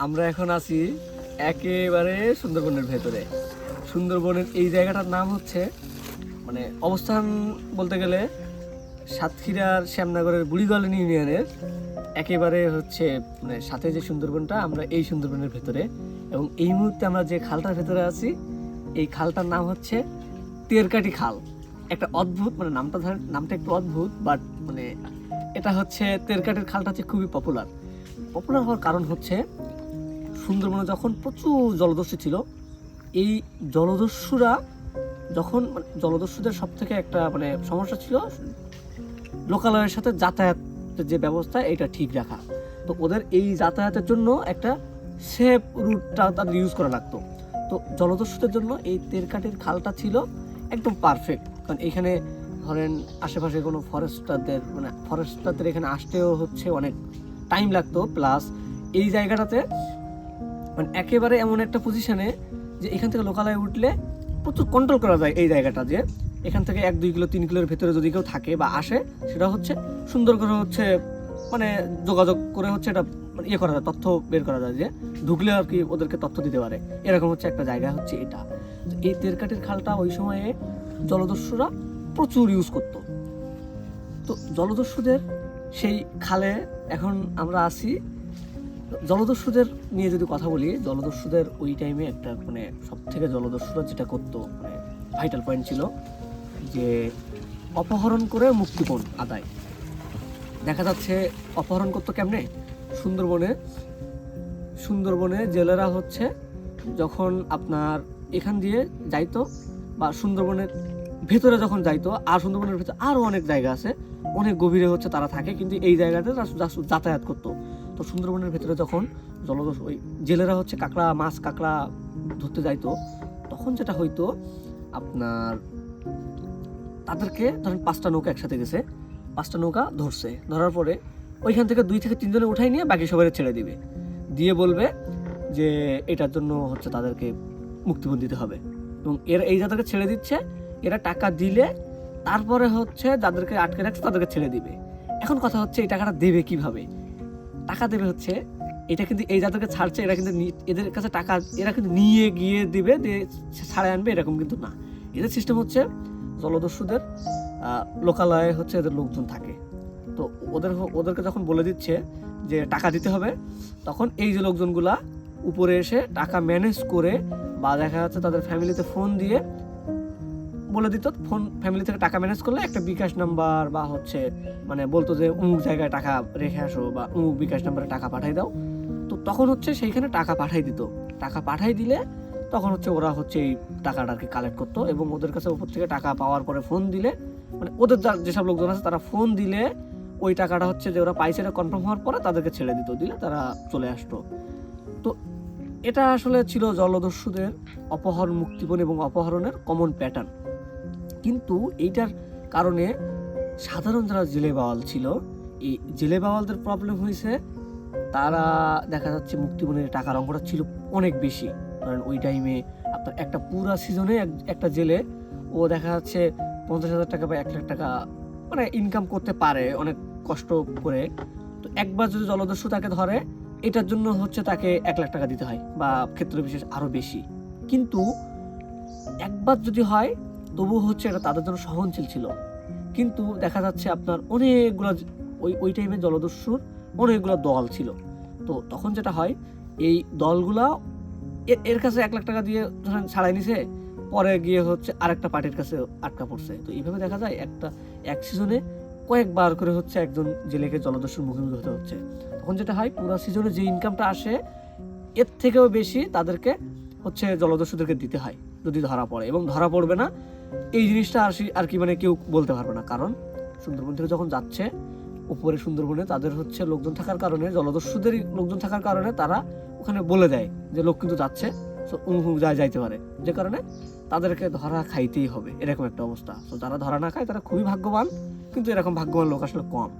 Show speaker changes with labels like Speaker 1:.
Speaker 1: আমরা এখন আছি একেবারে সুন্দরবনের ভেতরে। সুন্দরবনের এই জায়গাটার নাম হচ্ছে মানে অবস্থান বলতে গেলে সাতক্ষীরার শ্যামনগরের বুড়িগলন ইউনিয়নের একেবারে হচ্ছে মানে সাথে যে সুন্দরবনটা, আমরা এই সুন্দরবনের ভেতরে। এবং এই মুহূর্তে আমরা যে খালটার ভেতরে আছি, এই খালটার নাম হচ্ছে তেরকাটি খাল। একটা অদ্ভুত মানে নামটা একটু অদ্ভুত, বাট মানে এটা হচ্ছে তেরকাটির খালটা হচ্ছে খুবই পপুলার হওয়ার কারণ হচ্ছে সুন্দরবনে যখন প্রচুর জলদস্যু ছিল, এই জলদস্যুরা যখন মানে জলদস্যুদের সব থেকে একটা মানে সমস্যা ছিল লোকালয়ের সাথে যাতায়াতের যে ব্যবস্থা এটা ঠিক রাখা। তো ওদের এই যাতায়াতের জন্য একটা সেফ রুটটা তাদের ইউজ করা লাগতো। তো জলদস্যুদের জন্য এই তেরকাটির খালটা ছিল একদম পারফেক্ট, কারণ এখানে ধরেন আশেপাশে কোনো ফরেস্টারদের এখানে আসতেও হচ্ছে অনেক টাইম লাগতো। প্লাস এই জায়গাটাতে মানে একেবারে এমন একটা পজিশনে যে এখান থেকে লোকালয়ে উঠলে প্রচুর কন্ট্রোল করা যায় এই জায়গাটা, যে এখান থেকে 1-2 কিলো 3 কিলোর ভেতরে যদি কেউ থাকে বা আসে, সেটা হচ্ছে সুন্দর করে হচ্ছে মানে যোগাযোগ করে হচ্ছে এটা মানে ইয়ে করা যায়, তথ্য বের করা যায়, যে ঢুকলে আর কি ওদেরকে তথ্য দিতে পারে। এরকম হচ্ছে একটা জায়গা হচ্ছে এটা। তো এই তেরকাটির খালটা ওই সময়ে জলদস্যুরা প্রচুর ইউজ করতো। তো জলদস্যুদের সেই খালে এখন আমরা আছি। জলদস্যুদের নিয়ে যদি কথা বলি, জলদস্যুদের ওই টাইমে একটা মানে সব থেকে জলদস্যুরা যেটা করতো মানে ভাইটাল পয়েন্ট ছিল যে অপহরণ করে মুক্তিপণ আদায়। দেখা যাচ্ছে অপহরণ করতো কেমনে, সুন্দরবনে জেলেরা হচ্ছে যখন আপনার এখান দিয়ে যাইতো বা সুন্দরবনের ভেতরে যখন যাইতো, আর সুন্দরবনের ভেতরে আরও অনেক জায়গা আছে, অনেক গভীরে হচ্ছে তারা থাকে, কিন্তু এই জায়গাতে যাতায়াত করতো। তো সুন্দরবনের ভেতরে যখন ওই জেলেরা হচ্ছে মাছ কাঁকড়া ধরতে যাইতো, তখন যেটা হইতো আপনার তাদেরকে ধরেন 5টা নৌকা একসাথে গেছে, 5টা নৌকা ধরার পরে ওইখান থেকে 2 থেকে 3 জনে উঠাই নিয়ে বাকি সবাই ছেড়ে দিবে, দিয়ে বলবে যে এটার জন্য হচ্ছে তাদেরকে মুক্তিপণ দিতে হবে। এবং এরা এই যাদেরকে ছেড়ে দিচ্ছে, এরা টাকা দিলে তারপরে হচ্ছে যাদেরকে আটকে রাখছে তাদেরকে ছেড়ে দিবে। এখন কথা হচ্ছে এই টাকাটা দেবে কিভাবে? টাকা দেবে হচ্ছে এটা কিন্তু এই যাদেরকে ছাড়ছে এরা কিন্তু এদের কাছে টাকা এরা কিন্তু নিয়ে গিয়ে দিবে, দিয়ে ছাড়াই আনবে, এরকম কিন্তু না। এদের সিস্টেম হচ্ছে জলদস্যুদের লোকালয়ে হচ্ছে এদের লোকজন থাকে। তো ওদেরকে যখন বলে দিচ্ছে যে টাকা দিতে হবে, তখন এই যে লোকজনগুলা উপরে এসে টাকা ম্যানেজ করে বা দেখা যাচ্ছে তাদের ফ্যামিলিতে ফোন দিয়ে বলে দিত, ফ্যামিলি থেকে টাকা ম্যানেজ করলে একটা বিকাশ নাম্বার বা হচ্ছে মানে বলতো যে অমুক জায়গায় টাকা রেখে আসো বা অমুক বিকাশ নাম্বারে টাকা পাঠাই দাও। তো তখন হচ্ছে সেইখানে টাকা পাঠাই দিত। টাকা পাঠাই দিলে তখন হচ্ছে ওরা হচ্ছে এই টাকাটা আর কি কালেক্ট করতো, এবং ওদের কাছে উপর থেকে টাকা পাওয়ার পরে ফোন দিলে মানে ওদের যেসব লোকজন আছে তারা ফোন দিলে ওই টাকাটা হচ্ছে যে ওরা পাইছে, এটা কনফার্ম হওয়ার পরে তাদেরকে ছেড়ে দিত, দিলে তারা চলে আসতো। তো এটা আসলে ছিল জলদস্যুদের অপহরণ, মুক্তিপণ এবং অপহরণের কমন প্যাটার্ন। কিন্তু এইটার কারণে সাধারণ যারা জেলে বাওয়াল ছিল, এই জেলে বাওয়ালদের প্রবলেম হয়েছে, তারা দেখা যাচ্ছে মুক্তিপণের টাকার অঙ্কটা ছিল অনেক বেশি। কারণ ওই টাইমে আপনার একটা পুরা সিজনে একটা জেলে ও দেখা যাচ্ছে 50,000 টাকা বা 1 লাখ টাকা মানে ইনকাম করতে পারে অনেক কষ্ট করে। তো একবার যদি জলদস্যু তাকে ধরে, এটার জন্য হচ্ছে তাকে 1 লাখ টাকা দিতে হয় বা ক্ষেত্র বিশেষ আরো বেশি। কিন্তু একবার যদি হয় তবু হচ্ছে এটা তাদের জন্য সহনশীল ছিল। কিন্তু দেখা যাচ্ছে আপনার অনেকগুলো ওই টাইমে জলদস্যুর অনেকগুলো দল ছিল। তো তখন যেটা হয়, এই দলগুলা এর কাছে 1 লাখ টাকা দিয়ে ধরেন ছাড়াই নিছে, পরে গিয়ে হচ্ছে আরেকটা পার্টির কাছে আটকা পড়ছে। তো এইভাবে দেখা যায় এক সিজনে কয়েকবার করে হচ্ছে একজন জেলেকে জলদস্যুর মুখোমুখি হতে হচ্ছে। তখন যেটা হয়, পুরো সিজনে যে ইনকামটা আসে এর থেকেও বেশি তাদেরকে হচ্ছে জলদস্যুদেরকে দিতে হয় যদি ধরা পড়ে। এবং ধরা পড়বে না এই জিনিসটা আর কি মানে কেউ বলতে পারবে না, কারণ সুন্দরবন থেকে যখন যাচ্ছে উপরে সুন্দরবনে তাদের হচ্ছে লোকজন থাকার কারণে, জলদস্যুদের লোকজন থাকার কারণে তারা ওখানে বলে দেয় যে লোক কিন্তু যাচ্ছে, তো যাইতে পারে, যে কারণে তাদেরকে ধরা খাইতেই হবে, এরকম একটা অবস্থা। তো যারা ধরা না খায় তারা খুবই ভাগ্যবান, কিন্তু এরকম ভাগ্যবান লোক আসলে কম।